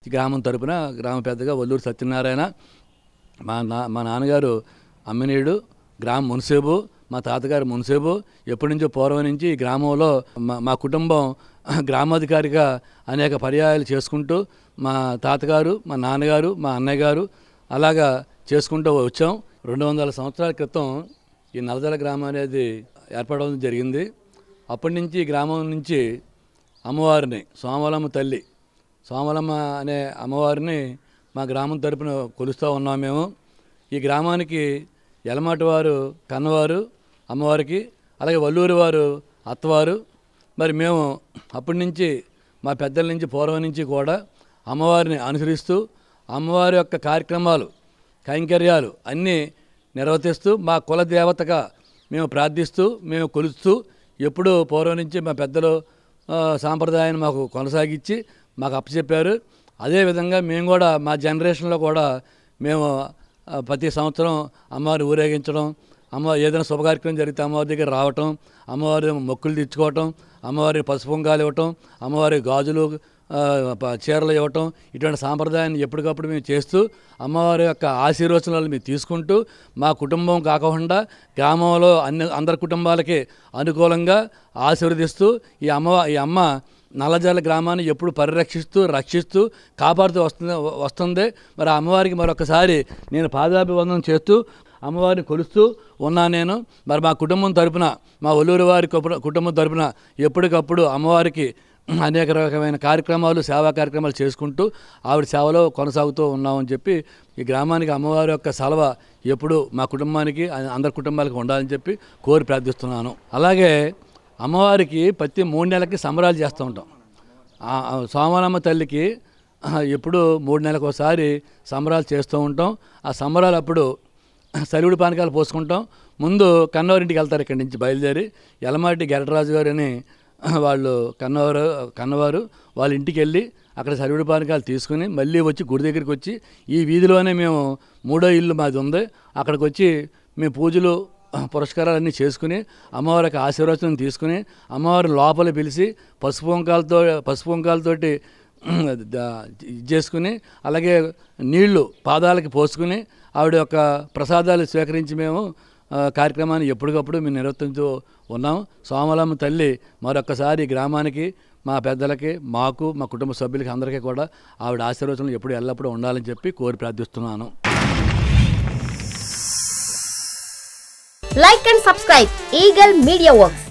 ఈ గ్రామం తరపున గ్రామ పెద్దగా వల్లూరు సత్యనారాయణ, మా నాన్నగారు అమ్మినీడు గ్రామ మున్సేబు, మా తాతగారు మున్సేబు. ఎప్పటి నుంచో పూర్వం నుంచి ఈ గ్రామంలో మా కుటుంబం గ్రామాధికారిగా అనేక పర్యాయాలు చేసుకుంటూ మా తాతగారు, మా నాన్నగారు, మా అన్నయ్య గారు అలాగా చేసుకుంటూ వచ్చాం. 200 సంవత్సరాల క్రితం ఈ నల్లజల గ్రామం అనేది ఏర్పడడం జరిగింది. అప్పటి నుంచి ఈ గ్రామం నుంచి అమ్మవారిని సోమలమ్మ తల్లి, సోమలమ్మ అనే అమ్మవారిని మా గ్రామం తరపున కొలుస్తూ ఉన్నాం మేము. ఈ గ్రామానికి ఎలమాటి వారు కన్నవారు అమ్మవారికి, అలాగే వల్లూరు వారు అత్తవారు. మరి మేము అప్పటి నుంచి మా పెద్దల నుంచి పూర్వం నుంచి కూడా అమ్మవారిని అనుసరిస్తూ అమ్మవారి యొక్క కార్యక్రమాలు కైంకర్యాలు అన్నీ నిర్వర్తిస్తూ మా కుల దేవతగా మేము ప్రార్థిస్తూ మేము కొలుస్తూ ఎప్పుడూ పూర్వం నుంచి మా పెద్దలు సాంప్రదాయాన్ని మాకు కొనసాగించి మాకు అప్పచెప్పారు. అదేవిధంగా మేము కూడా మా జనరేషన్లో కూడా మేము ప్రతి సంవత్సరం అమ్మవారిని ఊరేగించడం, ఏదైనా శుభకార్యక్రమం జరిగితే అమ్మవారి దగ్గర రావటం, అమ్మవారి మొక్కులు తెచ్చుకోవటం, అమ్మవారి పసుపు కుంకాలు ఇవ్వటం, అమ్మవారి గాజులు చీరలు ఇవ్వటం, ఇటువంటి సాంప్రదాయాన్ని ఎప్పటికప్పుడు మేము చేస్తూ అమ్మవారి యొక్క ఆశీర్వచనాలు మేము తీసుకుంటూ మా కుటుంబం కాకుండా గ్రామంలో అందరి కుటుంబాలకి అనుకూలంగా ఆశీర్వదిస్తూ ఈ అమ్మ నల్లజల గ్రామాన్ని ఎప్పుడు పరిరక్షిస్తూ రక్షిస్తూ కాపాడుతూ వస్తుంది. మరి ఆ అమ్మవారికి మరొకసారి నేను పాదాభివందనం చేస్తూ అమ్మవారిని కొలుస్తూ ఉన్నాను నేను. మరి మా కుటుంబం తరపున, మా వల్లూరు వారి కుటుంబం తరపున ఎప్పటికప్పుడు అమ్మవారికి అనేక రకమైన కార్యక్రమాలు, సేవా కార్యక్రమాలు చేసుకుంటూ ఆవిడ సేవలో కొనసాగుతూ ఉన్నామని చెప్పి ఈ గ్రామానికి అమ్మవారి యొక్క సలవ ఎప్పుడు మా కుటుంబానికి అందరి కుటుంబాలకు ఉండాలని చెప్పి కోరి ప్రార్థిస్తున్నాను. అలాగే అమ్మవారికి ప్రతి 3 నెలలకి సంబరాలు చేస్తూ ఉంటాం. సోమలమ్మ తల్లికి ఎప్పుడు 3 నెలలకు ఒకసారి సంబరాలు చేస్తూ ఉంటాం. ఆ సంబరాలు అప్పుడు సలివిడి పానకాలు పోసుకుంటాం. ముందు కన్నవారింటికి వెళ్తారు. ఇక్కడి నుంచి బయలుదేరి ఎలమాటి గెరటరాజు గారు అని వాళ్ళు కన్నవారు వాళ్ళ ఇంటికి వెళ్ళి అక్కడ సలివిడి పానకాలు తీసుకుని మళ్ళీ వచ్చి గుడి దగ్గరికి వచ్చి ఈ వీధిలోనే మేము 3వ ఇల్లు మాది ఉంది, అక్కడికి వచ్చి మేము పూజలు పురస్కారాలన్నీ చేసుకుని అమ్మవారికి ఆశీర్వచనం తీసుకుని అమ్మవారిని లోపల పిలిచి పసుపు కుంకాలతోటి చేసుకుని అలాగే నీళ్లు పాదాలకి పోసుకుని ఆవిడ యొక్క ప్రసాదాలు స్వీకరించి మేము కార్యక్రమాన్ని ఎప్పటికప్పుడు మేము నిర్వర్తించూ ఉన్నాం. సోమలమ్మ తల్లి మరొక్కసారి గ్రామానికి, మా పెద్దలకి, మాకు, మా కుటుంబ సభ్యులకి అందరికీ కూడా ఆవిడ ఆశీర్వచనం ఎప్పుడు ఎల్లప్పుడూ ఉండాలని చెప్పి కోరి ప్రార్థిస్తున్నాను. Like and subscribe Eagle Media Works.